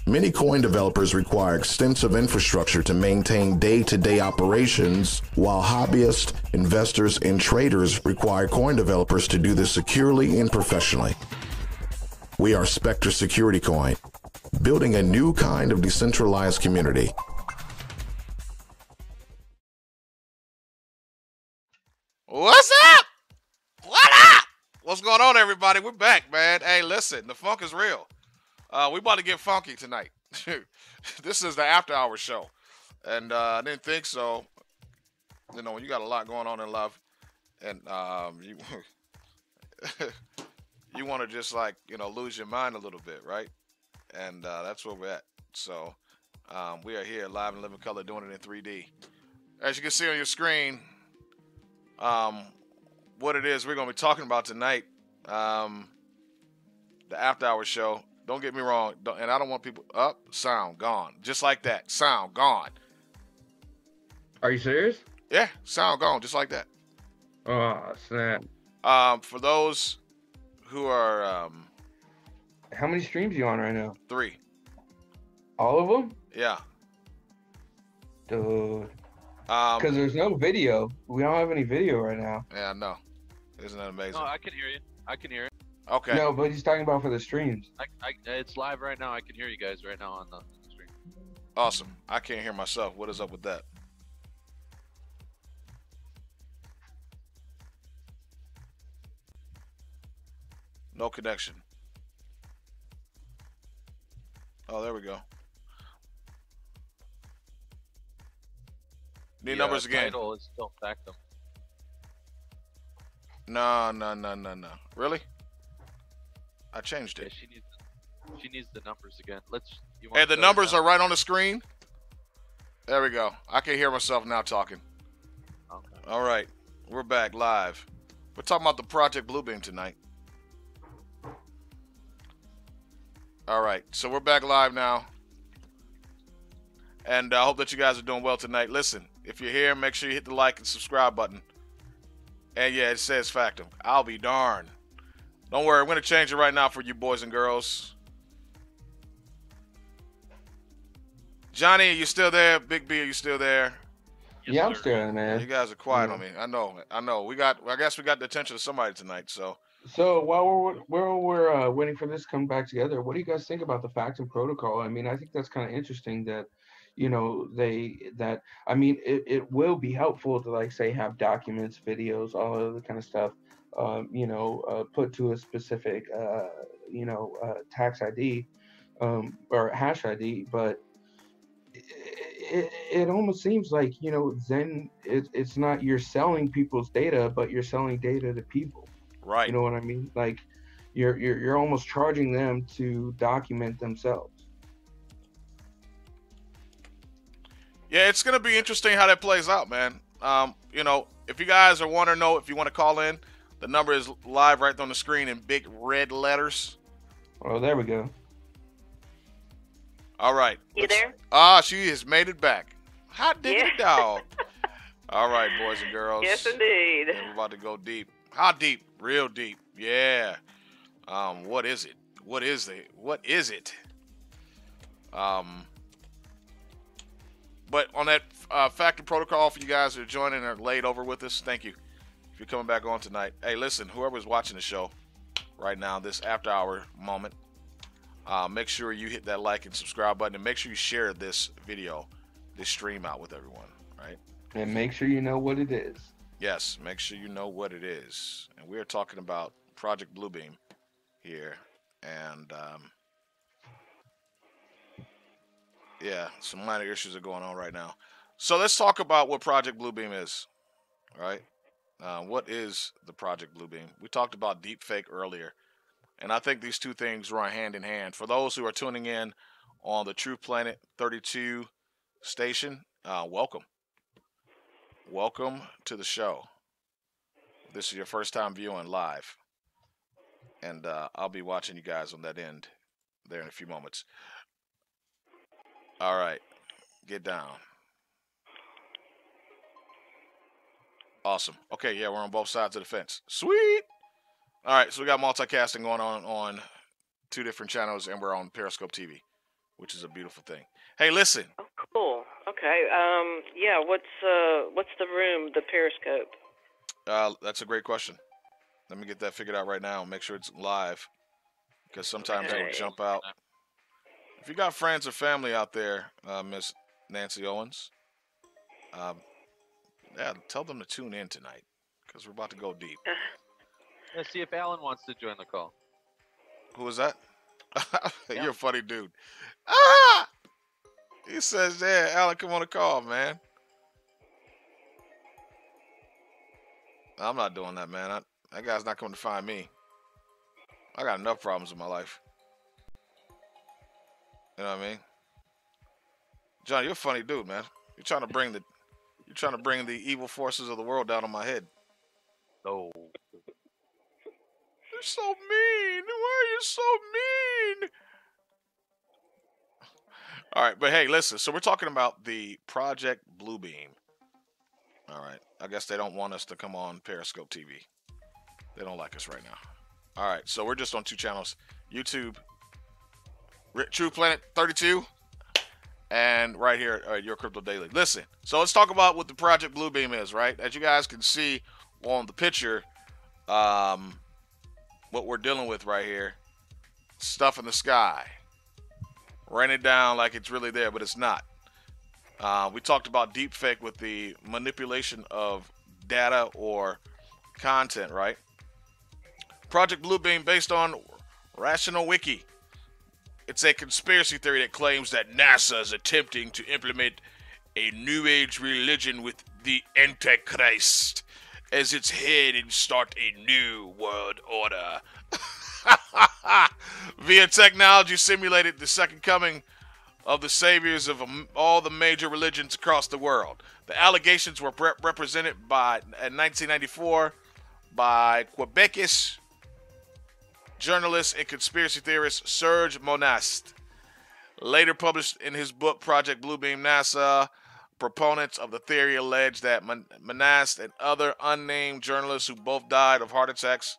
Many coin developers require extensive infrastructure to maintain day-to-day operations, while hobbyists, investors, and traders require coin developers to do this securely and professionally. We are Spectre Security Coin, building a new kind of decentralized community. What's up? What up? What's going on, everybody? We're back, man. Hey, listen, the funk is real. We about to get funky tonight. This is the after hours show. And I didn't think so. You know, when you got a lot going on in love and you you want to just like, you know, lose your mind a little bit, right? And that's where we're at. So we are here live in living color doing it in 3D. As you can see on your screen, what it is we're going to be talking about tonight, the after hours show. Don't get me wrong, and I don't want people up, sound gone, just like that, sound gone. Are you serious? Yeah, sound gone, just like that. Oh snap! For those who are, how many streams you on right now? 3. All of them? Yeah. Dude. Because there's no video. We don't have any video right now. Yeah, I know. Isn't that amazing? No, I can hear you. I can hear it. Okay. No, but he's talking about for the streams. It's live right now. I can hear you guys right now on the stream. Awesome. I can't hear myself. What is up with that? No connection. Oh, there we go. Need numbers again. Title is still Factum. No. Really? I changed it. Yeah, she needs the numbers again. Hey, the numbers are right on the screen. There we go. I can hear myself now talking. Okay. All right. We're back live. We're talking about the Project Bluebeam tonight. All right. So we're back live now. And I hope that you guys are doing well tonight. Listen, if you're here, make sure you hit the like and subscribe button. And yeah, it says Factum. I'll be darned. Don't worry, I'm going to change it right now for you boys and girls. Johnny, are you still there? Big B, are you still there? Yes, Yeah, I'm sir. still there, man. You guys are quiet on me. I know. I guess we got the attention of somebody tonight, so. So while we're waiting for this to come back together, what do you guys think about the Factum protocol? I mean, I think that's kind of interesting that, you know, it will be helpful to, like, say, have documents, videos, all of the kind of stuff, put to a specific, tax ID or hash ID, but it almost seems like, you know, then it's not you're selling people's data, but you're selling data to people. Right. You know what I mean? Like you're almost charging them to document themselves. Yeah, it's going to be interesting how that plays out, man. You know, if you guys want to know, if you want to call in, the number is live right on the screen in big red letters. Oh, there we go. All right. You there? She has made it back. Hot diggity dog. All right, boys and girls. Yes, indeed. And we're about to go deep. How deep? Real deep. Yeah. What is it? What is it? But on that Factor protocol, for you guys that are joining and are laid over with us, thank you. If you're coming back on tonight. Hey, listen, whoever's watching the show right now, this after hour moment, make sure you hit that like and subscribe button, and make sure you share this video, this stream out with everyone, right? And make sure you know what it is. Yes, make sure you know what it is. And we are talking about Project Bluebeam here. And, yeah, some minor issues are going on right now. So let's talk about what Project Bluebeam is, right? What is the Project Bluebeam? We talked about deepfake earlier. And I think these two things run hand in hand. For those who are tuning in on the True Planet 32 station, welcome. Welcome to the show. This is your first time viewing live. And I'll be watching you guys on that end there in a few moments. All right. Get down. Awesome. Okay, yeah, we're on both sides of the fence. Sweet. All right, so we got multicasting going on 2 different channels, and we're on Periscope TV. which is a beautiful thing. Hey, listen. Oh, cool. Okay. Yeah. What's the room? The Periscope. That's a great question. Let me get that figured out right now and make sure it's live, because sometimes it'll jump out. If you got friends or family out there, Miss Nancy Owens, yeah, tell them to tune in tonight, because we're about to go deep. Let's see if Alan wants to join the call. Who is that? Yeah. You're a funny dude. Ah! He says, yeah, Alan, come on the call, man. I'm not doing that, man. That guy's not coming to find me. I got enough problems in my life. You know what I mean? John, you're a funny dude, man. You're trying to bring the evil forces of the world down on my head. No. You're so mean. Why are you so mean? All right, but hey, listen. So we're talking about the Project Bluebeam. All right. I guess they don't want us to come on Periscope TV. They don't like us right now. All right. So we're just on 2 channels: YouTube, True Planet 32, and right here at Your Crypto Daily. Listen. So let's talk about what the Project Bluebeam is. Right, as you guys can see on the picture, what we're dealing with right here: stuff in the sky, raining down like it's really there, but it's not. We talked about deepfake with the manipulation of data or content, right? Project Bluebeam, based on Rational Wiki. It's a conspiracy theory that claims that NASA is attempting to implement a New Age religion with the Antichrist as its head and start a new world order. Via technology simulated the second coming of the saviors of all the major religions across the world. The allegations were represented in 1994 by Quebecois journalist and conspiracy theorist Serge Monast. Later published in his book Project Bluebeam, NASA proponents of the theory allege that Monast and other unnamed journalists who both died of heart attacks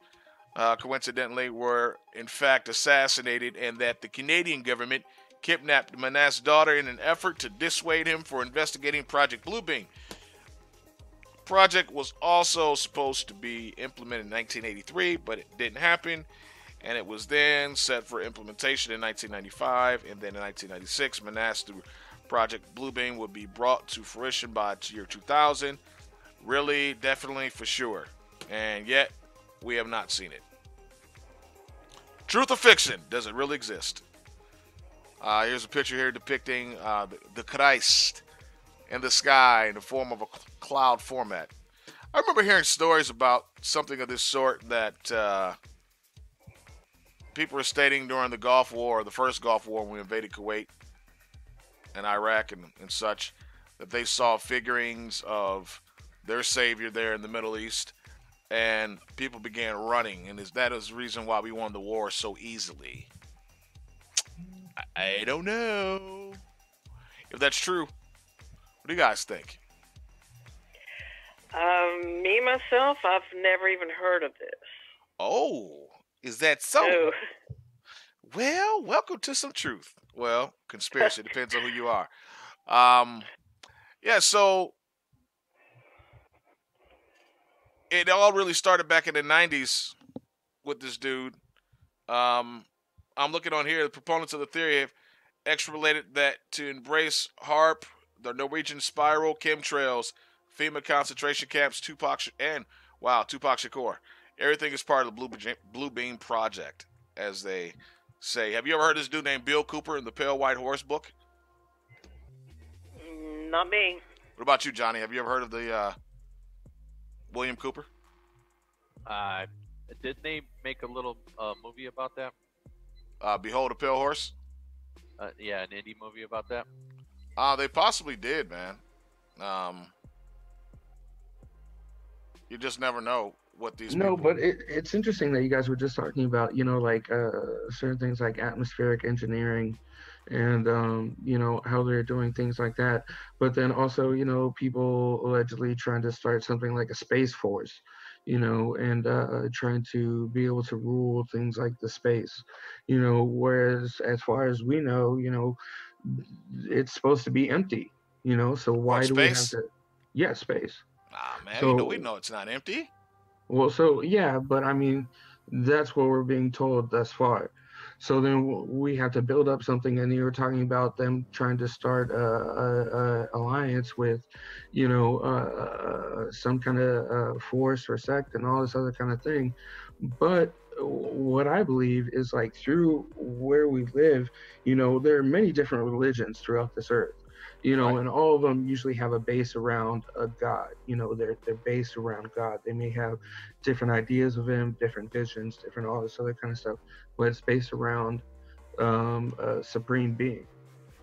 coincidentally were in fact assassinated, and that the Canadian government kidnapped Monast's daughter in an effort to dissuade him for investigating Project Bluebeam. Project was also supposed to be implemented in 1983, but it didn't happen, and it was then set for implementation in 1995, and then in 1996, Monast through Project Bluebeam would be brought to fruition by year 2000. Really, definitely, for sure. And yet, we have not seen it. Truth or fiction? Does it really exist? Here's a picture here depicting the Christ in the sky in the form of a cloud format. I remember hearing stories about something of this sort that people were stating during the Gulf War, the first Gulf War, when we invaded Kuwait and Iraq and such, that they saw figurines of their savior there in the Middle East, and people began running, and that is the reason why we won the war so easily. I don't know if that's true. What do you guys think? Me, myself, I've never even heard of this. Oh, is that so? No. Well, welcome to some truth. Well, conspiracy depends on who you are. Yeah, so it all really started back in the 90s with this dude. I'm looking on here. The proponents of the theory have extrapolated that to embrace HARP, the Norwegian spiral, chemtrails, FEMA concentration camps, Tupac Shakur. Everything is part of the Bluebeam Project, as they say. Have you ever heard of this dude named Bill Cooper in the Pale White Horse book? Not me. What about you, Johnny? Have you ever heard of the William Cooper? Didn't they make a little movie about that? Behold a Pale Horse? Yeah, an indie movie about that. They possibly did, man. You just never know what these No, people... but it's interesting that you guys were just talking about, like certain things like atmospheric engineering and, how they're doing things like that. But then also, people allegedly trying to start something like a space force, and trying to be able to rule things like the space, whereas as far as we know, it's supposed to be empty, so What, why do we have space? to, yeah, space. Nah, man. We So, know it's not empty. well, so yeah, but I mean, that's what we're being told thus far. So then we have to build up something, and you were talking about them trying to start a alliance with, some kind of force or sect and all this other kind of thing. But what I believe is like through where we live, there are many different religions throughout this earth. Right. And all of them usually have a base around a God. They're based around God. They may have different ideas of him, different visions, different all this other kind of stuff, but it's based around a supreme being.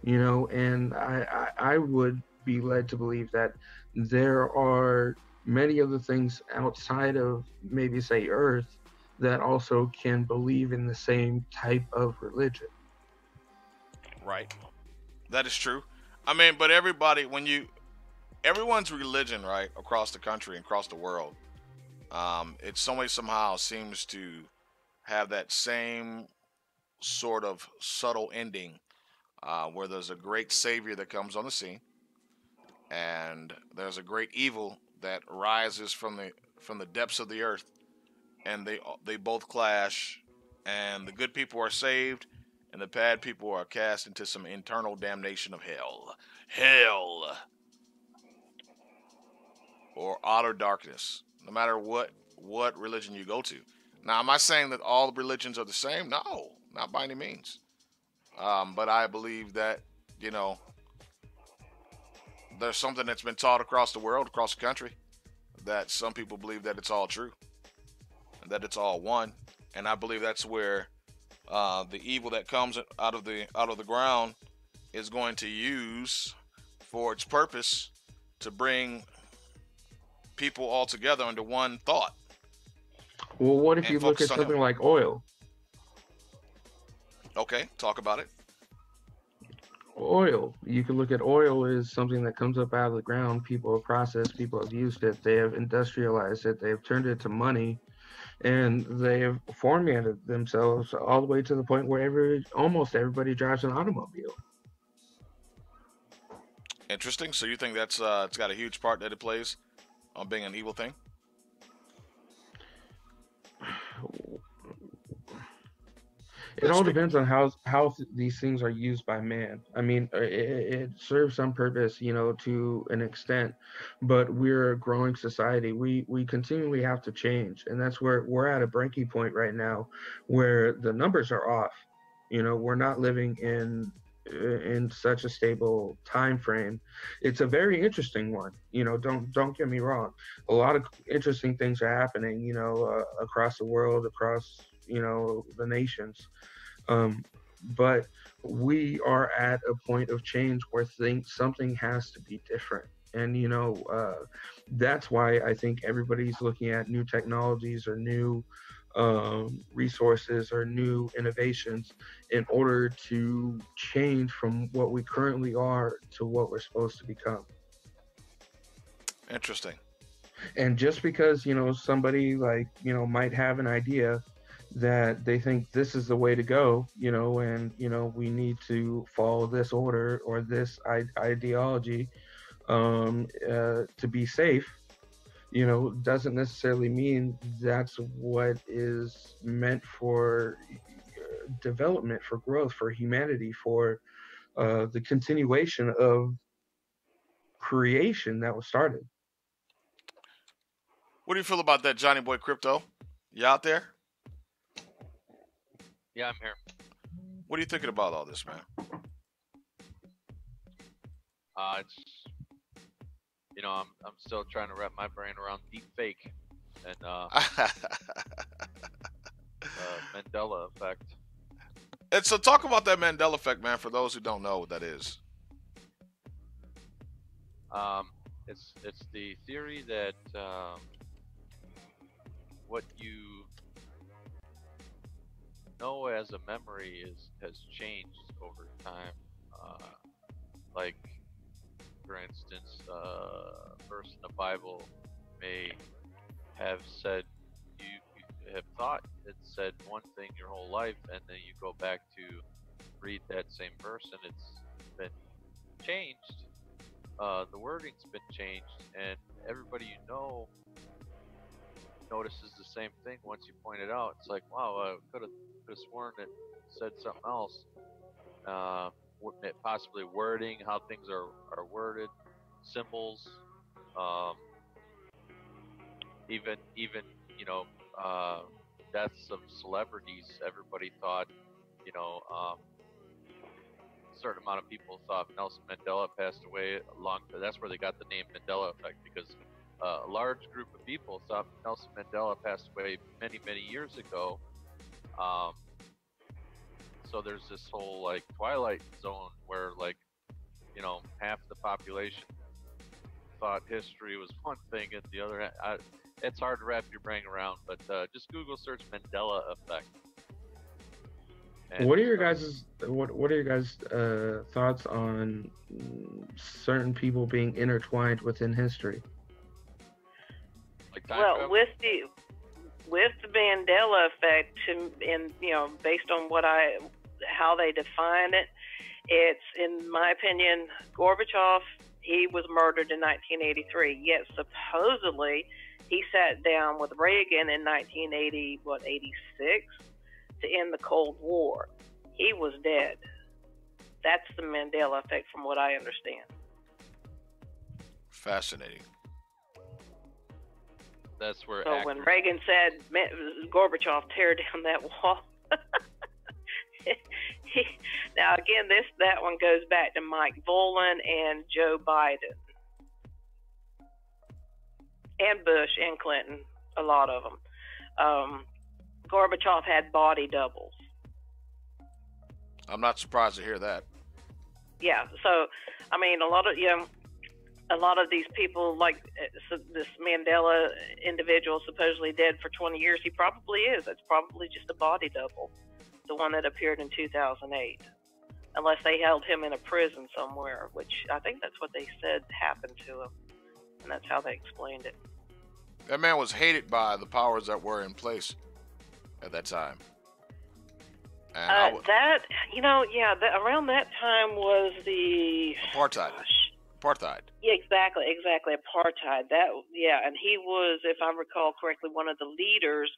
And I would be led to believe that there are many other things outside of maybe say Earth that also can believe in the same type of religion. Right. That is true. I mean, but everyone's religion, right, across the country and across the world, it somehow seems to have that same sort of subtle ending, where there's a great savior that comes on the scene, and there's a great evil that rises from the depths of the earth, and they both clash, and the good people are saved, and the bad people are cast into some internal damnation of hell, or outer darkness. No matter what religion you go to. Now, am I saying that all religions are the same? No, not by any means. But I believe that you know there's something that's been taught across the world, across the country, that some people believe that it's all true, and that it's all one. And I believe that's where the evil that comes out of the ground is going to use for its purpose to bring people all together under one thought Well, what if and you look at focus on him. something like oil? Okay, talk about it. Oil. You can look at oil is something that comes up out of the ground. People have processed, people have used it, they have industrialized it, they have turned it to money, and they have formatted themselves all the way to the point where almost everybody drives an automobile. Interesting. So you think that's it's got a huge part that it plays on being an evil thing? It all Speak. depends on how these things are used by man. I mean, it serves some purpose, to an extent, but we're a growing society. We continually have to change, and that's where we're at a breaking point right now, where the numbers are off. We're not living in such a stable time frame. It's a very interesting one. Don't get me wrong. A lot of interesting things are happening. Across the world, across the nations. Um, but we are at a point of change where something has to be different. And that's why I think everybody's looking at new technologies or new resources or new innovations in order to change from what we currently are to what we're supposed to become. Interesting. And just because somebody like might have an idea that they think this is the way to go, and we need to follow this order or this ideology to be safe, doesn't necessarily mean that's what is meant for development, for growth, for humanity, for the continuation of creation that was started. What do you feel about that, Johnny Boy Crypto? You out there? Yeah, I'm here. What are you thinking about all this, man? It's I'm still trying to wrap my brain around deep fake and Mandela Effect. And so talk about that Mandela Effect, man, for those who don't know what that is. It's the theory that what you know as a memory has changed over time. Like, for instance, a verse in the Bible may have said you have thought it said one thing your whole life, and then you go back to read that same verse and it's been changed. The wording's been changed, and everybody you know notices the same thing once you point it out. It's like, wow, I could have sworn it said something else. Possibly wording, how things are worded, symbols, even deaths of celebrities. Everybody thought, a certain amount of people thought Nelson Mandela passed away that's where they got the name Mandela Effect, because a large group of people thought Nelson Mandela passed away many, many years ago. So there's this whole like twilight zone where half the population thought history was one thing and the other. It's hard to wrap your brain around, but just Google search Mandela Effect. And what are your guys' thoughts on certain people being intertwined within history? Like time Well, travel? with the Mandela Effect, and based on how they define it, it's, in my opinion, Gorbachev. He was murdered in 1983. Yet supposedly he sat down with Reagan in 86 to end the Cold War. He was dead. That's the Mandela Effect, from what I understand. Fascinating. That's where So when Reagan said, Gorbachev, tear down that wall. Now again, that one goes back to Mike Volin and Joe Biden and Bush and Clinton, a lot of them. Gorbachev had body doubles. I'm not surprised to hear that. Yeah, so I mean, a lot of these people, like this Mandela individual, supposedly dead for 20 years. He probably is. It's probably just a body double, the one that appeared in 2008, unless they held him in a prison somewhere, which I think that's what they said happened to him, and that's how they explained it. That man was hated by the powers that were in place at that time. And around that time was the apartheid. Apartheid. Yeah, exactly. Apartheid. And he was, if I recall correctly, one of the leaders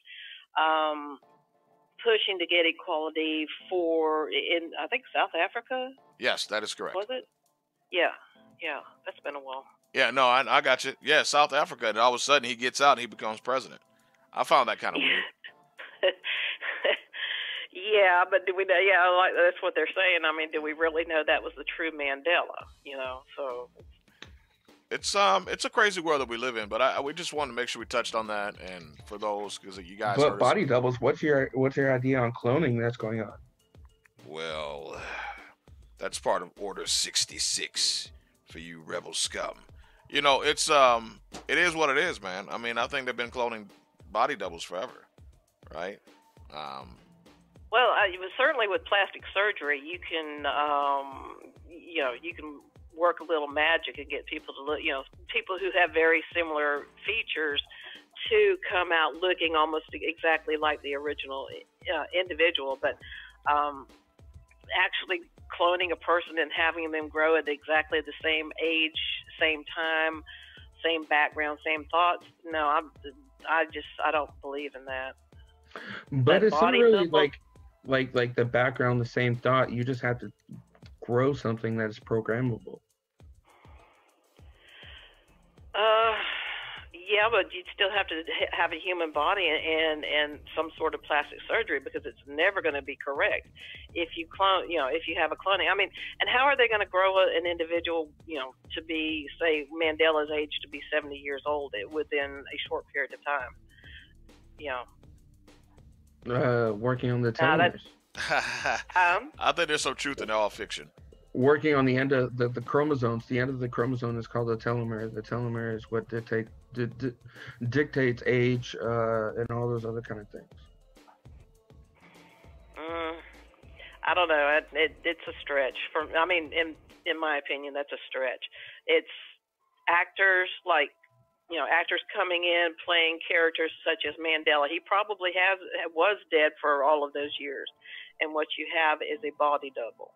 pushing to get equality in, I think, South Africa. Yes, that is correct. Was it? Yeah. That's been a while. Yeah, no, I got you. Yeah, South Africa, and all of a sudden he gets out and he becomes president. I found that kind of weird. Yeah, but do we know? Yeah, like that's what they're saying. I mean, do we really know that was the true Mandela? So it's a crazy world that we live in. But we just wanted to make sure we touched on that, and for those, because you guys. But body doubles. What's your idea on cloning that's going on? Well, that's part of Order 66 for you rebel scum. It is what it is, man. I mean, I think they've been cloning body doubles forever, right? Well, certainly with plastic surgery, you can, you can work a little magic and get people to look, people who have very similar features to come out looking almost exactly like the original individual. But actually cloning a person and having them grow at exactly the same age, same time, same background, same thoughts, no, I don't believe in that. But it's not really like the background, the same thought. You just have to grow something that is programmable. Yeah, but you'd still have to have a human body and some sort of plastic surgery, because it's never going to be correct if you clone. If you have a cloning. I mean, and how are they going to grow an individual, to be, say, Mandela's age, to be 70 years old within a short period of time? Working on the telomeres. I think there's some truth in all fiction. Working on the end of the chromosomes. The end of the chromosome is called the telomere. The telomere is what dictates age and all those other kind of things. I don't know. It's a stretch. In my opinion, that's a stretch. It's actors like actors coming in playing characters such as Mandela. He probably was dead for all of those years, and what you have is a body double.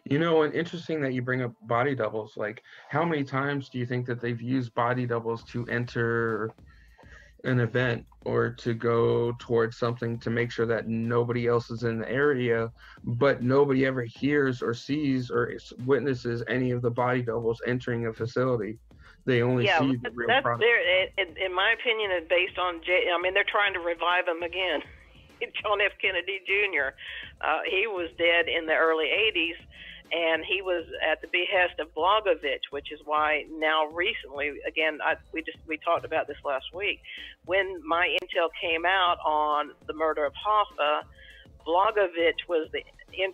And interesting that you bring up body doubles. Like, how many times do you think that they've used body doubles to enter an event or to go towards something to make sure that nobody else is in the area, but nobody ever hears or sees or witnesses any of the body doubles entering a facility? They only see the real product. In my opinion, it's based on they're trying to revive him again. John F. Kennedy Jr. He was dead in the early 80s, and he was at the behest of Blagojevich, which is why now recently, again, we talked about this last week, when my intel came out on the murder of Hoffa, Blagojevich was the in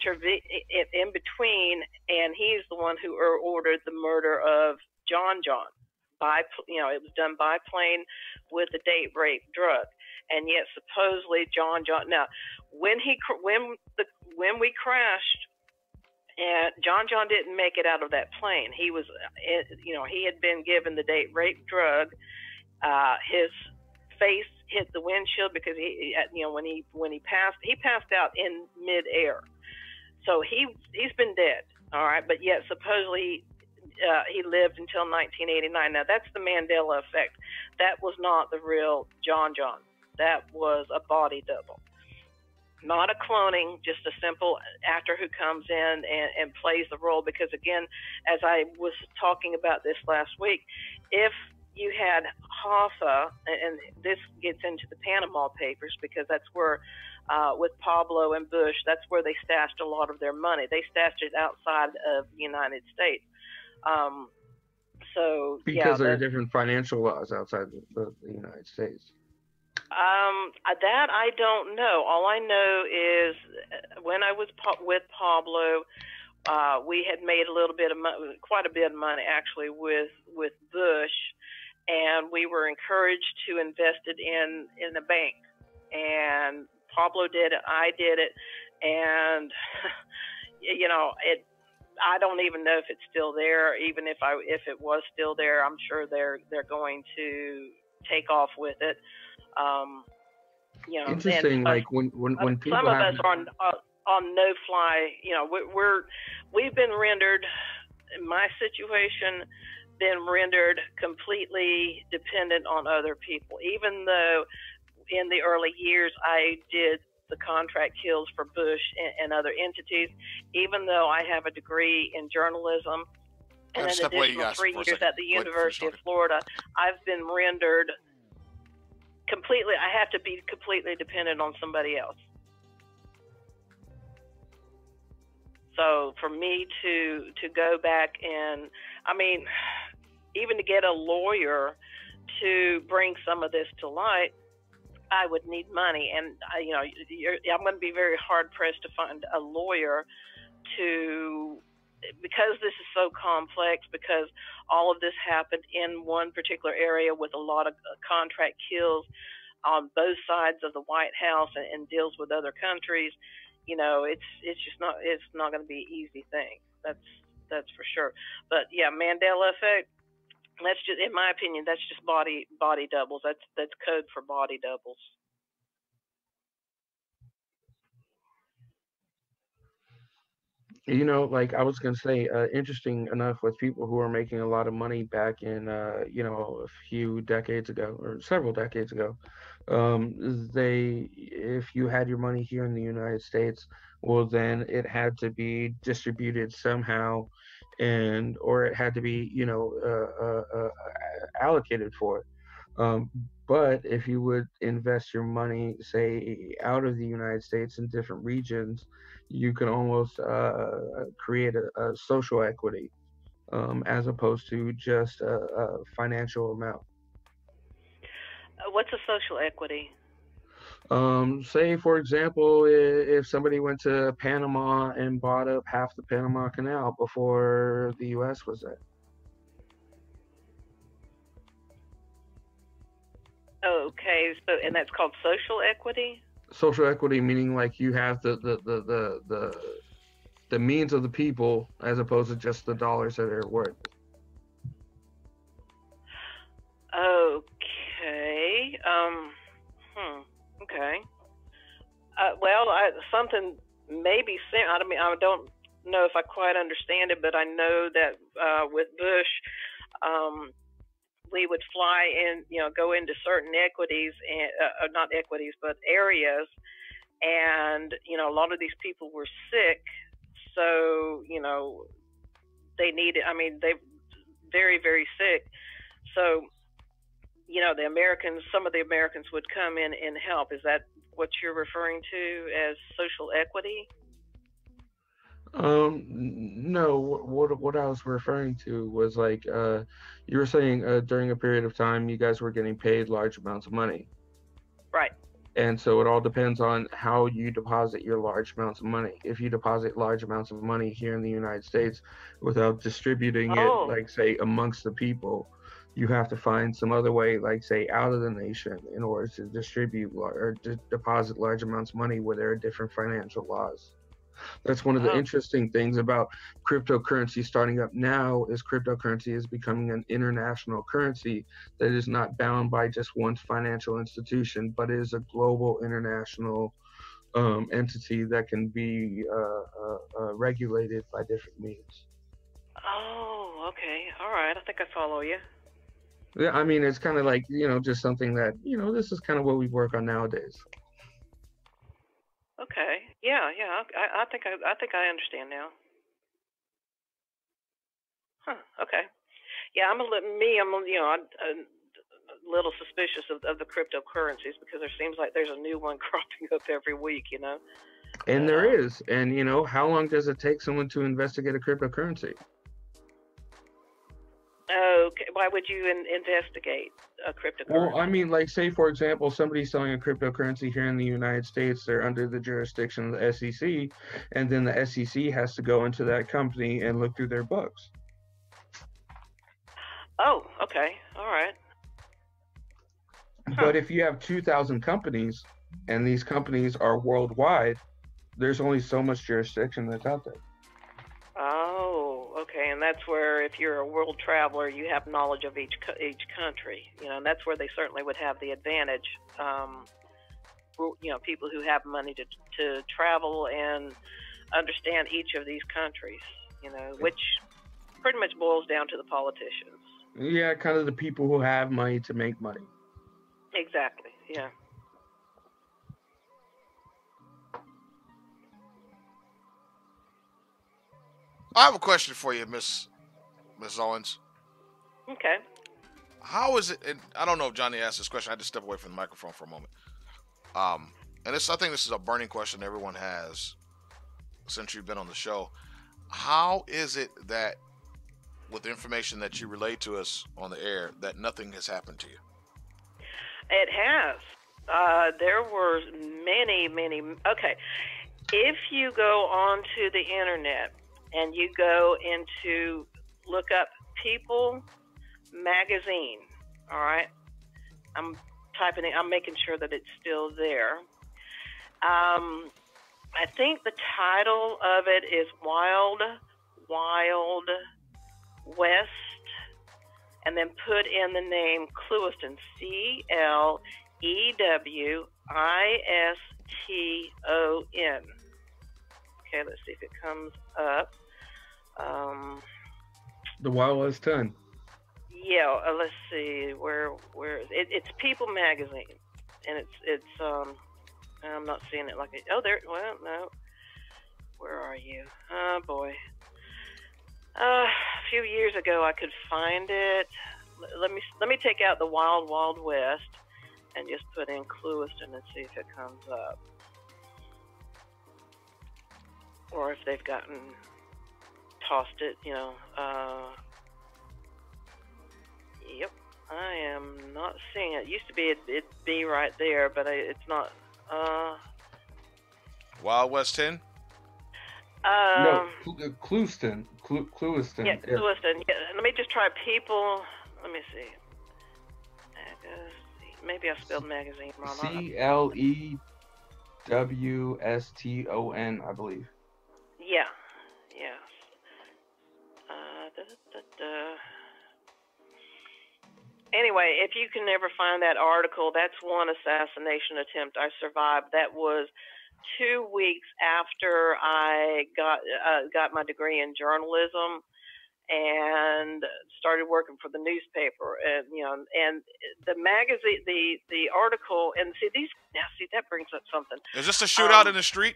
between, and he's the one who ordered the murder of John. It was done by plane with a date rape drug. And yet supposedly John. Now, when we crashed, and John didn't make it out of that plane. He was, he had been given the date rape drug. His face hit the windshield because when he passed out in midair. So he's been dead. All right, but yet supposedly he lived until 1989. Now that's the Mandela effect. That was not the real John. That was a body double, not a cloning, just a simple actor who comes in and plays the role. Because again, as I was talking about this last week, if you had Hoffa, and this gets into the Panama Papers, because that's where, with Pablo and Bush, that's where they stashed a lot of their money. They stashed it outside of the United States. Because there are different financial laws outside the United States. That I don't know. All I know is when I was with Pablo, we had made quite a bit of money actually with Bush, and we were encouraged to invest it in a bank. And Pablo did it, I did it, and I don't even know if it's still there. Even if it was still there, I'm sure they're going to take off with it. Interesting. Like when people some of us are on no fly. We've been rendered. In my situation, been rendered completely dependent on other people. Even though in the early years I did the contract kills for Bush and other entities, even though I have a degree in journalism and an additional 3 years at the University of Florida, I've been rendered completely. I have to be completely dependent on somebody else. So for me to go back and, even to get a lawyer to bring some of this to light, I would need money, and I'm going to be very hard pressed to find a lawyer because this is so complex, because all of this happened in one particular area with a lot of contract kills on both sides of the White House and deals with other countries. It's not going to be an easy thing. That's for sure. But yeah, Mandela Effect. That's just, in my opinion, that's just body doubles. That's code for body doubles. Like I was gonna say, interesting enough with people who are making a lot of money back in, a few decades ago or several decades ago, if you had your money here in the United States, well, then it had to be distributed somehow, or it had to be, allocated for it. But if you would invest your money, say, out of the United States in different regions, you can almost create a social equity, as opposed to just a financial amount. What's a social equity? Say, for example, if somebody went to Panama and bought up half the Panama Canal before the U.S. was there. Okay, and that's called social equity? Social equity meaning like you have the means of the people as opposed to just the dollars that they're worth. Okay. Okay. Well, something maybe I mean, I don't know if I quite understand it, but I know that with Bush, we would fly in, go into certain equities and not equities, but areas, and a lot of these people were sick, so they needed. I mean, they very, very sick, so some of the Americans would come in and help. Is that what you're referring to as social equity? No, what I was referring to was like you were saying during a period of time you guys were getting paid large amounts of money. Right. And so it all depends on how you deposit your large amounts of money. If you deposit large amounts of money here in the United States without distributing it, like say amongst the people, you have to find some other way, like say out of the nation, in order to distribute or deposit large amounts of money where there are different financial laws. That's one of the interesting things about cryptocurrency starting up now is cryptocurrency is becoming an international currency that is not bound by just one financial institution, but is a global international entity that can be regulated by different means. Oh, okay. All right. I think I follow you. Yeah, I mean, it's kind of like, just something that, this is kind of what we work on nowadays. Okay. Yeah. I think I understand now. Huh. Okay. Yeah, I'm a little suspicious of the cryptocurrencies because there seems like there's a new one cropping up every week. And there is. And how long does it take someone to investigate a cryptocurrency? Okay. Why would you investigate a cryptocurrency? Well, I mean, like, say, for example, somebody's selling a cryptocurrency here in the United States. They're under the jurisdiction of the SEC, and then the SEC has to go into that company and look through their books. Oh, okay. All right. But if you have 2,000 companies, and these companies are worldwide, there's only so much jurisdiction that's out there. Oh, okay, and that's where if you're a world traveler, you have knowledge of each country, and that's where they certainly would have the advantage. People who have money to travel and understand each of these countries, which pretty much boils down to the politicians. Yeah, kind of the people who have money to make money. Exactly, yeah. I have a question for you, Miss Owens. Okay. How is it? And I don't know if Johnny asked this question. I had to step away from the microphone for a moment. And I think this is a burning question everyone has since you've been on the show. How is it that, with the information that you relate to us on the air, that nothing has happened to you? It has. There were many. Okay. If you go onto the internet and you go into look up People magazine, all right? I'm making sure that it's still there. I think the title of it is Wild West, and then put in the name Clewiston, Clewiston. Okay, let's see if it comes up. The Wild West 10. Yeah, let's see where it's People magazine, and it's I'm not seeing it like it. Oh, there. Well, no. Where are you? Oh boy. A few years ago, I could find it. Let me take out the Wild West and just put in Clewiston and see if it comes up, or if they've tossed it. Yep, I am not seeing it. It used to be it'd be right there, but it's not. Wild West 10? No, Clewiston. Clewiston. Yeah, Clewiston. Yeah. Let me just try People. Let me see. Maybe I spelled magazine wrong. Clewston, I believe. Yeah. Anyway, if you can never find that article, that's one assassination attempt I survived. That was 2 weeks after I got my degree in journalism and started working for the newspaper. And and the magazine, the article, and see that brings up something. Is this a shootout in the street?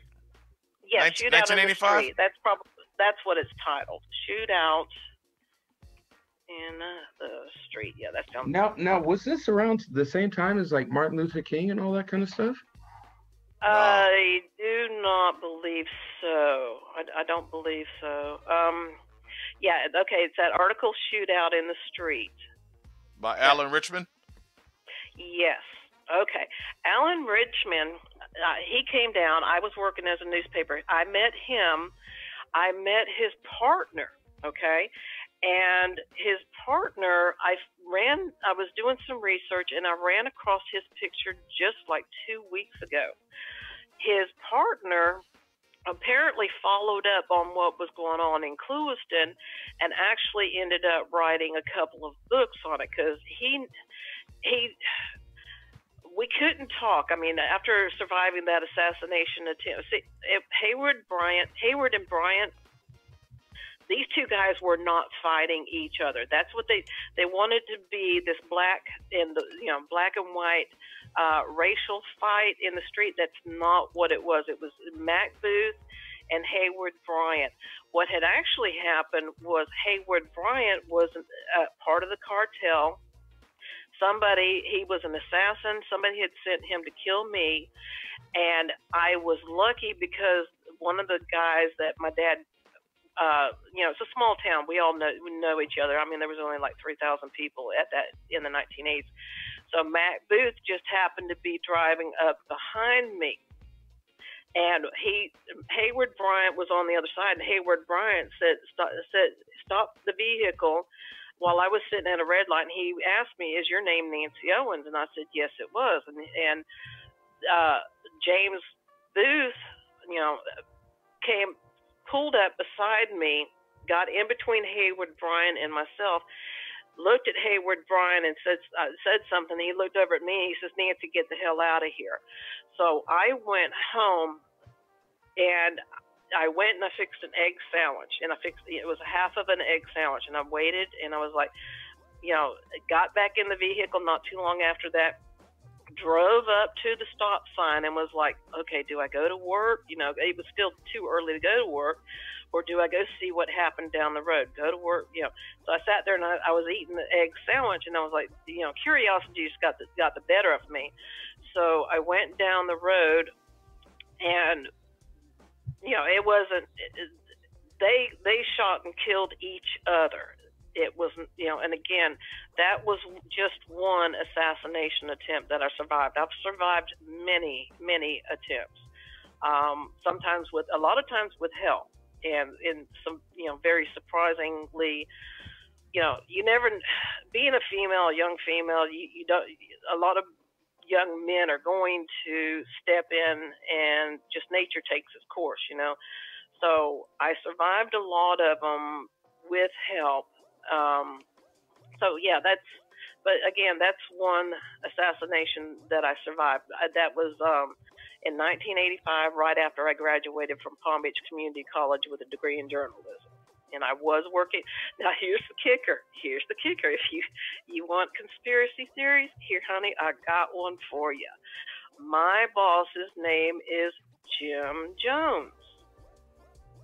Yeah, shootout in the 1985? street. That's what it's titled. Shootout in the street. Yeah, that's down. Now, was this around the same time as like Martin Luther King and all that kind of stuff? I do not believe so. I don't believe so. Yeah, okay, it's that article, Shootout in the Street. By Alan Richman? Yes. Okay. Alan Richman, he came down. I was working as a newspaper. I met him. I met his partner, okay? And his partner, I was doing some research, and I ran across his picture just like 2 weeks ago. His partner apparently followed up on what was going on in Clewiston and actually ended up writing a couple of books on it, because we couldn't talk. I mean, after surviving that assassination attempt, Hayward and Bryant, these two guys were not fighting each other. That's what they wanted to be, this black and white racial fight in the street. That's not what it was. It was Mac Booth and Hayward Bryant. What had actually happened was Hayward Bryant was part of the cartel. He was an assassin. Somebody had sent him to kill me, and I was lucky because one of the guys that my dad, it's a small town. We all know each other. I mean, there was only like 3,000 people in the 1980s. So Mac Booth just happened to be driving up behind me, and Hayward Bryant was on the other side. And Hayward Bryant said, "Stop the vehicle." While I was sitting at a red light, and he asked me, "Is your name Nancy Owens?" And I said, "Yes, it was." And James Booth, pulled up beside me, got in between Hayward Bryant and myself, looked at Hayward Bryant and said something. He looked over at me. He says, "Nancy, get the hell out of here." So I went home, and I went and I fixed an egg sandwich, and it was half of an egg sandwich, and I waited, and I was like, got back in the vehicle not too long after that, drove up to the stop sign and was like, okay, do I go to work? It was still too early to go to work, or do I go see what happened down the road? Go to work, So I sat there and I was eating the egg sandwich, and I was like, curiosity just got the better of me. So I went down the road, and it wasn't. They shot and killed each other. It wasn't, and again, that was just one assassination attempt that I survived. I've survived many, many attempts. A lot of times with help, and in some, very surprisingly, you never, being a young female, you don't. A lot of young men are going to step in, and just nature takes its course, So I survived a lot of them with help. But again, that's one assassination that I survived. That was in 1985, right after I graduated from Palm Beach Community College with a degree in journalism. And I was working. Now, here's the kicker. If you want conspiracy theories, here, honey, I got one for you. My boss's name is Jim Jones.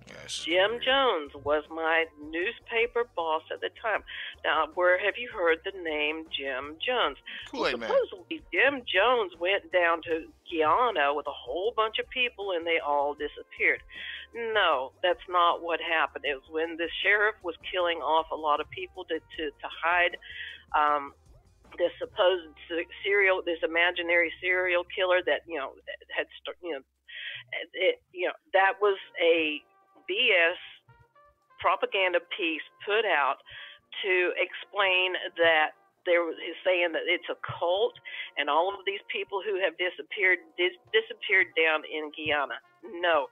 Yes. Jim Jones was my newspaper boss at the time. Now, where have you heard the name Jim Jones? Kool-Aid Man. Supposedly, Jim Jones went down to Guyana with a whole bunch of people, and they all disappeared. No, that's not what happened. It was when the sheriff was killing off a lot of people to hide this supposed this imaginary serial killer that that was a BS propaganda piece put out to explain that he's saying that it's a cult, and all of these people who have disappeared down in Guyana. No,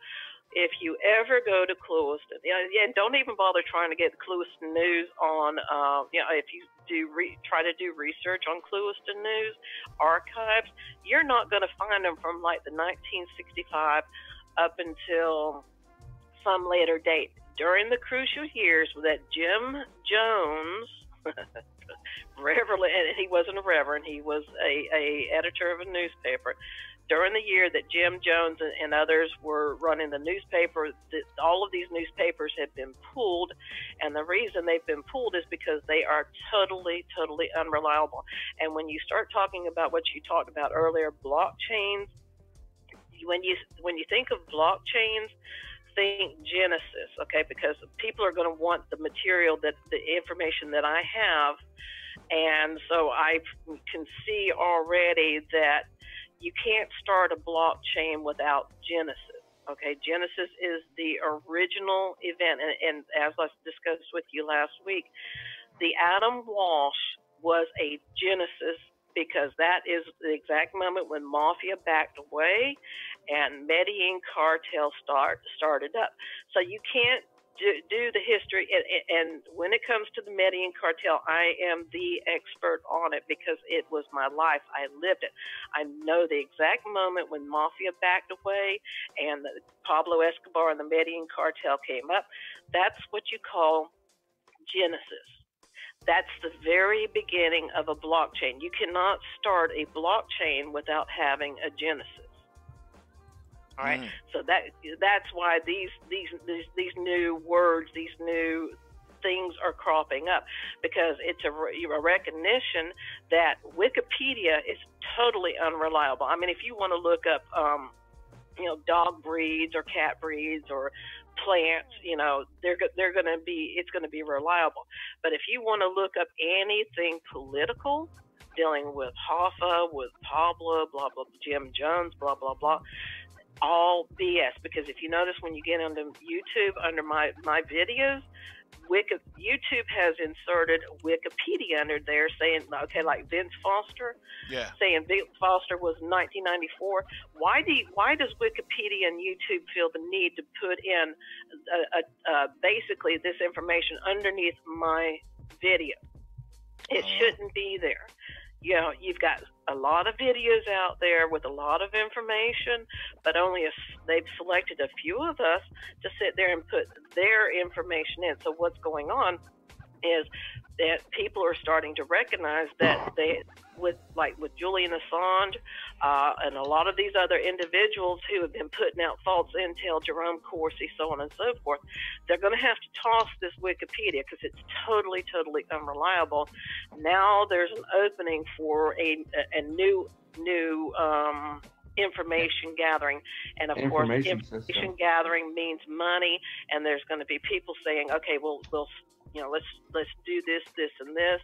if you ever go to Clewiston, and don't even bother trying to get the Clewiston news on, if you try to do research on Clewiston news archives, you're not going to find them from like the 1965 up until some later date. During the crucial years that Jim Jones, and he wasn't a reverend, he was a editor of a newspaper. During the year that Jim Jones and others were running the newspaper, all of these newspapers have been pulled, and the reason they've been pulled is because they are totally, totally unreliable. And when you start talking about what you talked about earlier, blockchains, when you think of blockchains, think Genesis, okay? Because people are going to want the material, the information that I have, and so I can see already that you can't start a blockchain without Genesis. Okay, Genesis is the original event, and as I discussed with you last week, the Adam Walsh was a Genesis because that is the exact moment when Mafia backed away and Medellin Cartel started up. So you can't do the history, and when it comes to the Medellin Cartel, I am the expert on it because it was my life. I lived it. I know the exact moment when Mafia backed away and Pablo Escobar and the Medellin Cartel came up. That's what you call Genesis. That's the very beginning of a blockchain. You cannot start a blockchain without having a Genesis. All right, so that's why these new words, these new things are cropping up, because it's a recognition that Wikipedia is totally unreliable. I mean, if you want to look up, dog breeds or cat breeds or plants, they're going to be, it's going to be reliable. But if you want to look up anything political, dealing with Hoffa, with Pablo, blah blah, Jim Jones, blah blah blah, all BS. Because if you notice, when you get onto YouTube under my videos, YouTube has inserted Wikipedia under there, saying, okay, like Vince Foster, saying Vince Foster was 1994. Why does Wikipedia and YouTube feel the need to put in basically this information underneath my video? It shouldn't be there. You've got a lot of videos out there with a lot of information, but they've selected a few of us to sit there and put their information in. So what's going on is that people are starting to recognize that with Julian Assange and a lot of these other individuals who have been putting out false intel, Jerome Corsi, so on and so forth, they're going to have to toss this Wikipedia because it's totally, totally unreliable. Now there's an opening for a new information gathering, and of course, information gathering means money, and there's going to be people saying, okay, well, let's do this, and this.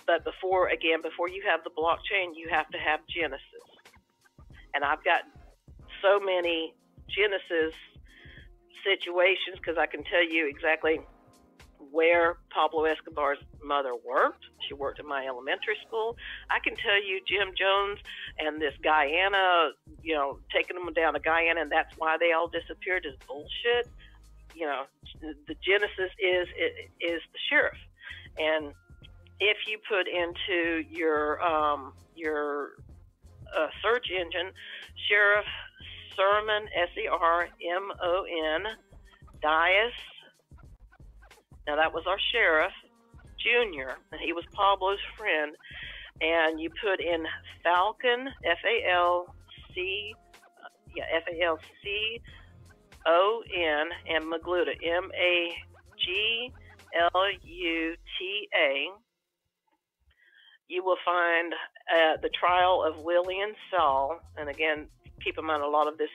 But before you have the blockchain, you have to have Genesis. And I've got so many Genesis situations because I can tell you exactly where Pablo Escobar's mother worked. She worked in my elementary school. I can tell you Jim Jones and this Guyana, taking them down to Guyana, and that's why they all disappeared, is bullshit. The Genesis is the sheriff. And if you put into your search engine, Sheriff Sermon, Sermon, Dias. Now that was our sheriff, Junior, and he was Pablo's friend. And you put in Falcon, Falcon, and Magluta, Magluta. You will find the trial of Willie and Saul. And again, keep in mind, a lot of this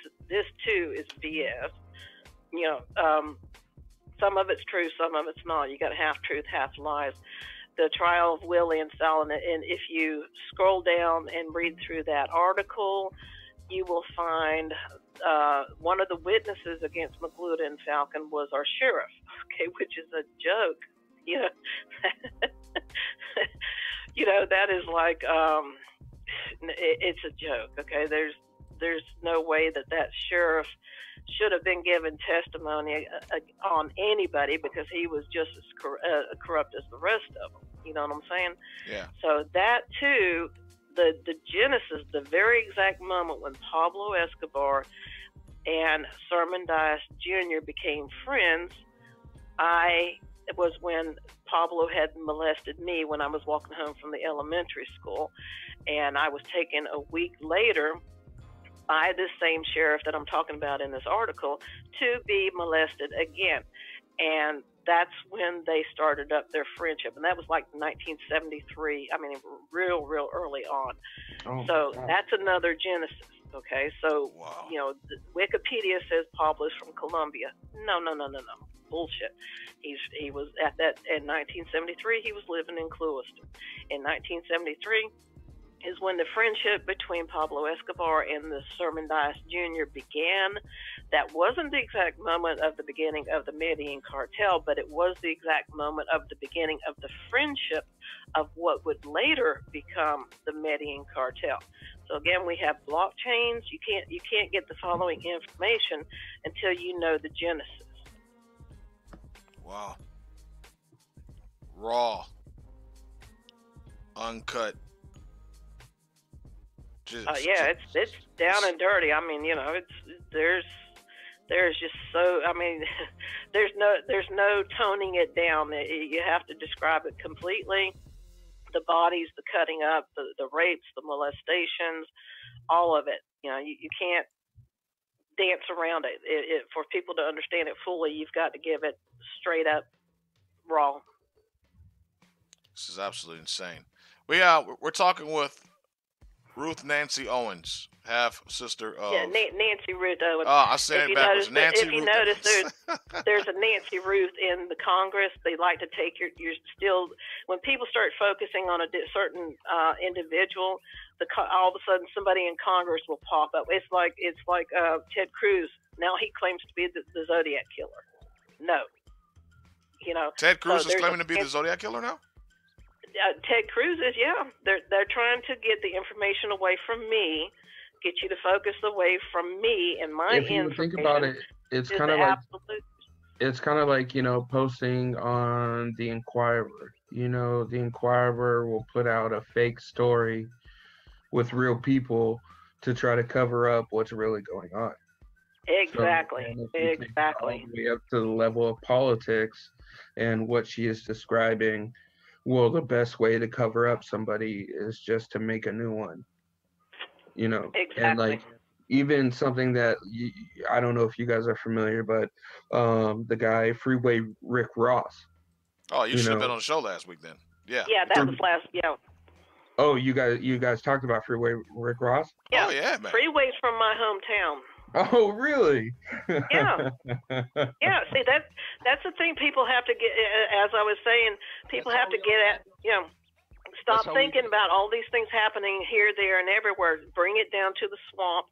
too is BS. Some of it's true, some of it's not. You got half truth, half lies. The trial of Willie and Saul, and if you scroll down and read through that article, you will find one of the witnesses against Magluta and Falcon was our sheriff, okay, which is a joke. That is like, it's a joke, okay? there's no way that sheriff should have been given testimony on anybody, because he was just as corrupt as the rest of them. You know what I'm saying? Yeah. So that too, the genesis, the very exact moment when Pablo Escobar and Sermon Dias Jr. became friends, it was when Pablo had molested me when I was walking home from the elementary school, and I was taken a week later by this same sheriff that I'm talking about in this article to be molested again. And that's when they started up their friendship. And that was like 1973. I mean, real early on. Oh, so that's another genesis. Okay. So, wow. You know, Wikipedia says Pablo's from Colombia. No. Bullshit. He was at that in 1973. He was living in Clewiston. In 1973 is when the friendship between Pablo Escobar and the Sermon Dias Jr. began. That wasn't the exact moment of the beginning of the Medellin cartel, but it was the exact moment of the beginning of the friendship of what would later become the Medellin cartel. So again, we have blockchains. You can't get the following information until you know the genesis. Wow. Raw. Uncut. It's down and dirty. I mean, you know, there's just so, I mean, there's no toning it down. You have to describe it completely. The bodies, the cutting up, the rapes, the molestations, all of it. You know, you can't dance around it. For people to understand it fully, you've got to give it straight up raw. This is absolutely insane. We're talking with Ruth Nancy Owens, half sister of Nancy Ruth Owens. Oh, I said it backwards. If you notice, there's a Nancy Ruth in the Congress. They like to take your still. When people start focusing on a certain individual, all of a sudden somebody in Congress will pop up. It's like Ted Cruz. Now he claims to be the Zodiac killer. No, you know. Ted Cruz is claiming to be the Zodiac killer now. Ted Cruz is, they're trying to get the information away from me, get you to focus away from me and my information. If you think about it, it's kind of like, you know, posting on the Inquirer. You know, the Inquirer will put out a fake story with real people to try to cover up what's really going on. Exactly. All the way up to the level of politics and what she is describing. Well, the best way to cover up somebody is just to make a new one, you know. Exactly. And like even something that I don't know if you guys are familiar, but the guy Freeway Rick Ross. Oh, you should have been on the show last week then. Yeah. Yeah, that was last. Yeah. Oh, you guys talked about Freeway Rick Ross? Yeah. Oh yeah, man. Freeway's from my hometown. Oh, really? Yeah. Yeah. See, that's the thing people have to get. As I was saying, people have to get at. You know, stop thinking about all these things happening here, there, and everywhere. Bring it down to the swamp.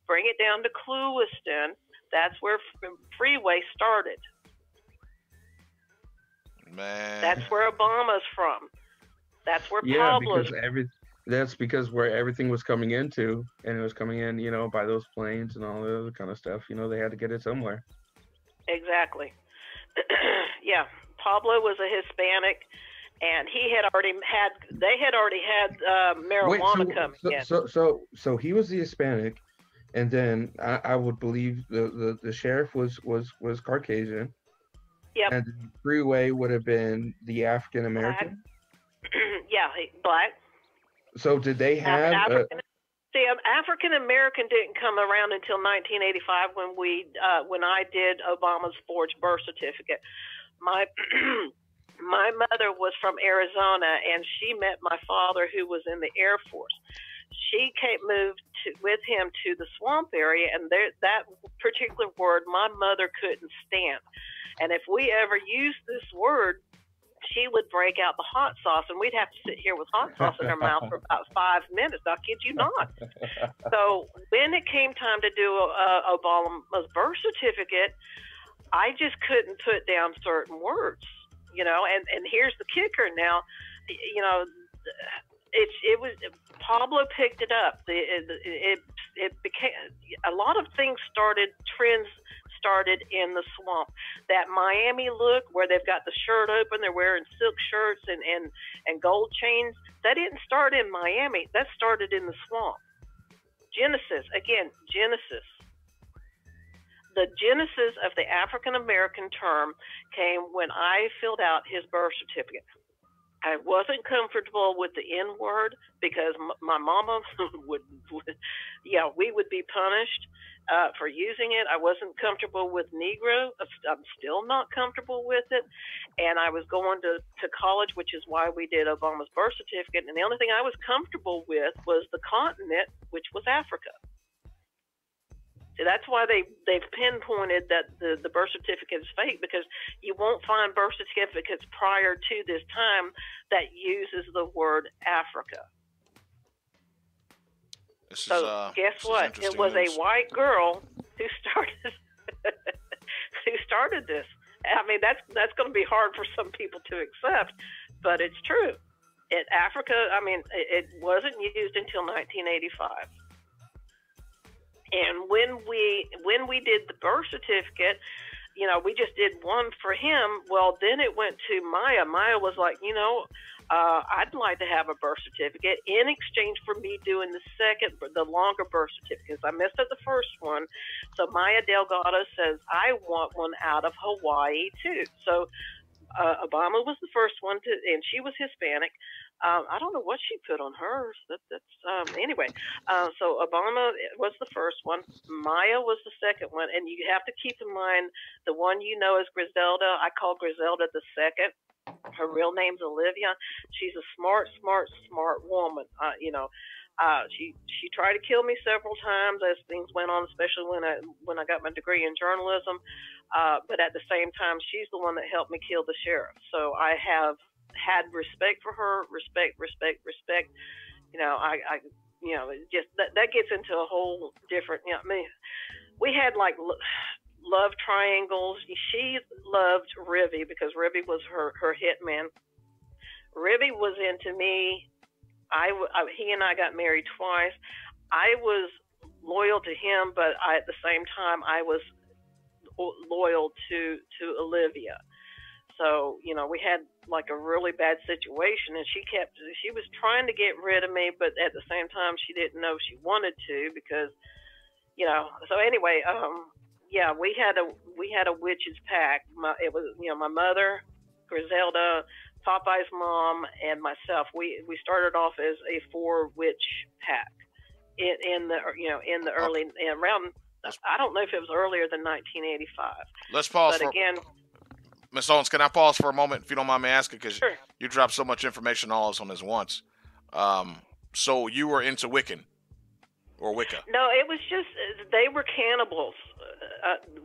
Bring it down to Clewiston. That's where Freeway started. Man. That's where Obama's from. That's where Pablo's. That's because where everything was coming into, and it was coming in, you know, by those planes and all the other kind of stuff. You know, they had to get it somewhere. Exactly. Yeah, Pablo was a Hispanic, and they had already had marijuana coming in. So he was the Hispanic, and then I would believe the sheriff was Caucasian. Yep. And Freeway would have been the African American. Yeah, black. So did they have? African American didn't come around until 1985 when I did Obama's forged birth certificate. My mother was from Arizona, and she met my father, who was in the Air Force. She moved with him to the swamp area, and that particular word my mother couldn't stand. And if we ever used this word, she would break out the hot sauce, and we'd have to sit here with hot sauce in her mouth for about 5 minutes. I kid you not. So when it came time to do Obama's birth certificate, I just couldn't put down certain words, you know. And here's the kicker now, you know, it was Pablo picked it up. It became a lot of things trends started in the swamp. That Miami look where they've got the shirt open, they're wearing silk shirts and gold chains. That didn't start in Miami. That started in the swamp. Genesis. The genesis of the African American term came when I filled out his birth certificate. I wasn't comfortable with the N word because my mama we would be punished for using it. I wasn't comfortable with Negro. I'm still not comfortable with it. And I was going to college, which is why we did Obama's birth certificate. And the only thing I was comfortable with was the continent, which was Africa. So that's why they've pinpointed that the birth certificate is fake, because you won't find birth certificates prior to this time that uses the word Africa. Guess what? It was a white girl who started this. I mean, that's going to be hard for some people to accept, but it's true. In Africa, I mean, it wasn't used until 1985. And when we did the birth certificate, we just did one for him. Well, then it went to Maya. Maya was like, I'd like to have a birth certificate in exchange for me doing the longer birth certificate. I missed at the first one. So Maya Delgado says, I want one out of Hawaii too. So Obama was the first one and she was Hispanic. I don't know what she put on hers. Anyway. So Obama was the first one. Maya was the second one. And you have to keep in mind the one as Griselda. I call Griselda the second. Her real name's Olivia. She's a smart woman. She tried to kill me several times as things went on, especially when I got my degree in journalism. But at the same time, she's the one that helped me kill the sheriff. So I have had respect for her. Respect. Just that gets into a whole different. We had like love triangles. She loved Rivy because Rivy was her hitman. Rivy was into me. He and I got married twice. I was loyal to him, but at the same time, I was loyal to Olivia. So, we had like a really bad situation, and she was trying to get rid of me, but at the same time, she didn't know she wanted to because, so anyway, we had a witches pact. It was, my mother, Griselda, Popeye's mom, and myself. We started off as a 4-witch pack in the early around. I don't know if it was earlier than 1985. Let's pause. But again, Ms. Owens, can I pause for a moment if you don't mind me asking? Because sure. You dropped so much information all on this once. So you were into Wiccan or Wicca? No, it was just they were cannibals.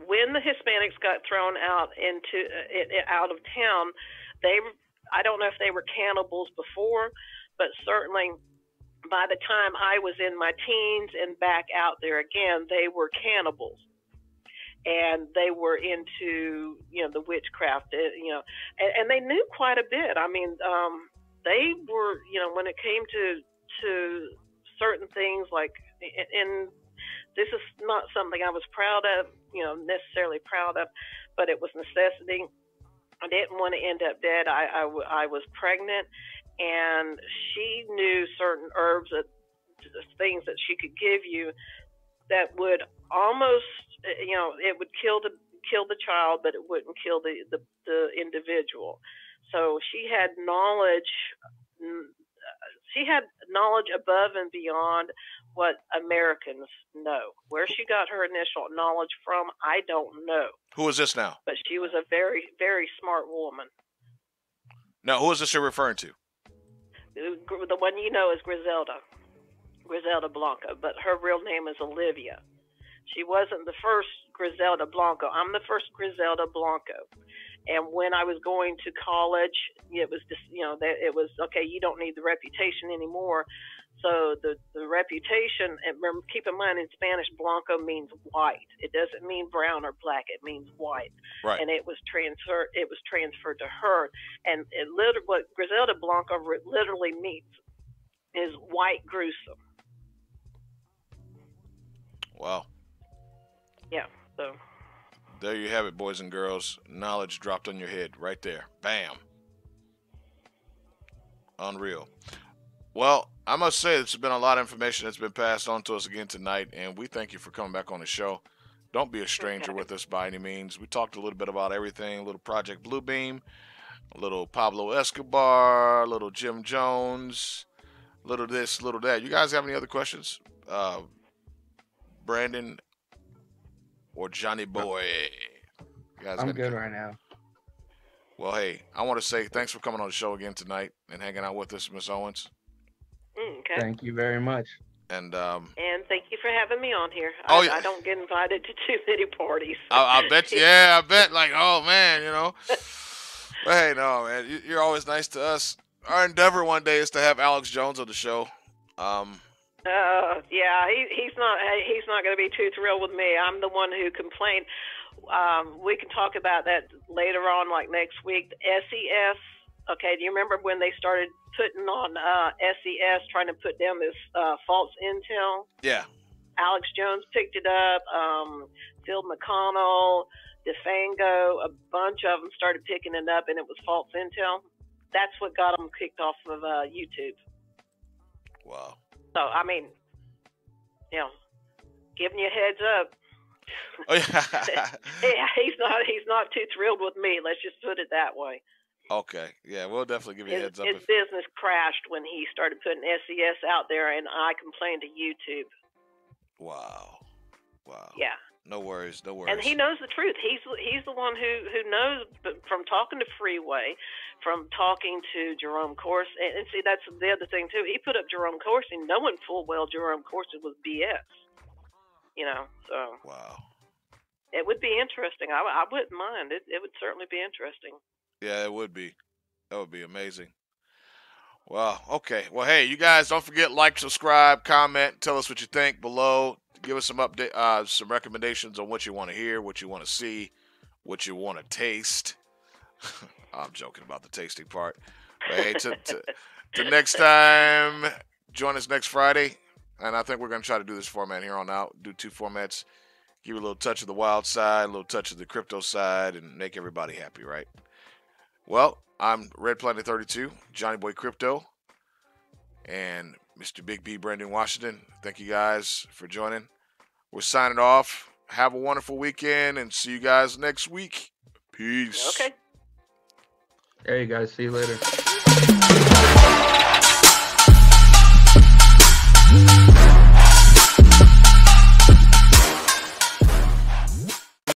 When the Hispanics got thrown out out of town, I don't know if they were cannibals before, but certainly by the time I was in my teens and back out there again, they were cannibals. And they were into, the witchcraft, and they knew quite a bit. I mean, they were, when it came to certain things like, and this is not something I was proud of, necessarily proud of, but it was necessity. I didn't want to end up dead. I was pregnant, and she knew certain herbs, things that she could give you that would almost, it would kill the child, but it wouldn't kill the individual. So she had knowledge. She had knowledge above and beyond what Americans know. Where she got her initial knowledge from, I don't know. Who is this now? But she was a very, very smart woman. Now, who is this you're referring to? The one is Griselda Blanco, but her real name is Olivia. She wasn't the first Griselda Blanco. I'm the first Griselda Blanco. And when I was going to college, it was just, it was, okay, you don't need the reputation anymore. So the reputation, and keep in mind in Spanish, Blanco means white. It doesn't mean brown or black. It means white. Right. And it was transferred to her. And what Griselda Blanco literally means is white gruesome. Wow. Yeah. So there you have it, boys and girls. Knowledge dropped on your head right there. Bam. Unreal. Well, I must say it's been a lot of information that's been passed on to us again tonight, and we thank you for coming back on the show. Don't be a stranger with us by any means. We talked a little bit about everything, a little Project Bluebeam, a little Pablo Escobar, a little Jim Jones, a little this, a little that. You guys have any other questions? Brandon or Johnny Boy? You guys I'm good right now. Well, hey, I want to say thanks for coming on the show again tonight and hanging out with us, Miss Owens. Okay. Thank you very much. And thank you for having me on here. Oh, yeah. I don't get invited to too many parties. I bet. Yeah, I bet. Like, oh man, you know. But hey, no, man, you're always nice to us. Our endeavor one day is to have Alex Jones on the show. Yeah, he's not going to be too thrilled with me. I'm the one who complained. We can talk about that later on, like next week. SES. Okay, do you remember when they started putting on SES, trying to put down this false intel? Yeah. Alex Jones picked it up. Phil McConnell, DeFango, a bunch of them started picking it up, and it was false intel. That's what got them kicked off of YouTube. Wow. So, I mean, you know, giving you a heads up. Oh, yeah. Yeah, he's not too thrilled with me. Let's just put it that way. Okay. Yeah, we'll definitely give you a heads up. His business crashed when he started putting SES out there, and I complained to YouTube. Wow. Yeah. No worries. And he knows the truth. He's the one who knows, from talking to Freeway, from talking to Jerome Corsi, and see, that's the other thing too. He put up Jerome Corsi, knowing full well Jerome Corsi was BS. You know, so. Wow. It would be interesting. I wouldn't mind. It would certainly be interesting. Yeah, it would be. That would be amazing. Well, okay. Well, hey, you guys, don't forget, like, subscribe, comment, tell us what you think below. Give us some some recommendations on what you want to hear, what you want to see, what you want to taste. I'm joking about the tasting part. But hey, to next time, join us next Friday. And I think we're going to try to do this format here on out. Do 2 formats. Give you a little touch of the wild side, a little touch of the crypto side, and make everybody happy, right? Well, I'm Red Planet 32, Johnny Boy Crypto, and Mr. Big B Brandon Washington. Thank you guys for joining. We're signing off. Have a wonderful weekend, and see you guys next week. Peace. Okay. Hey, guys. See you later.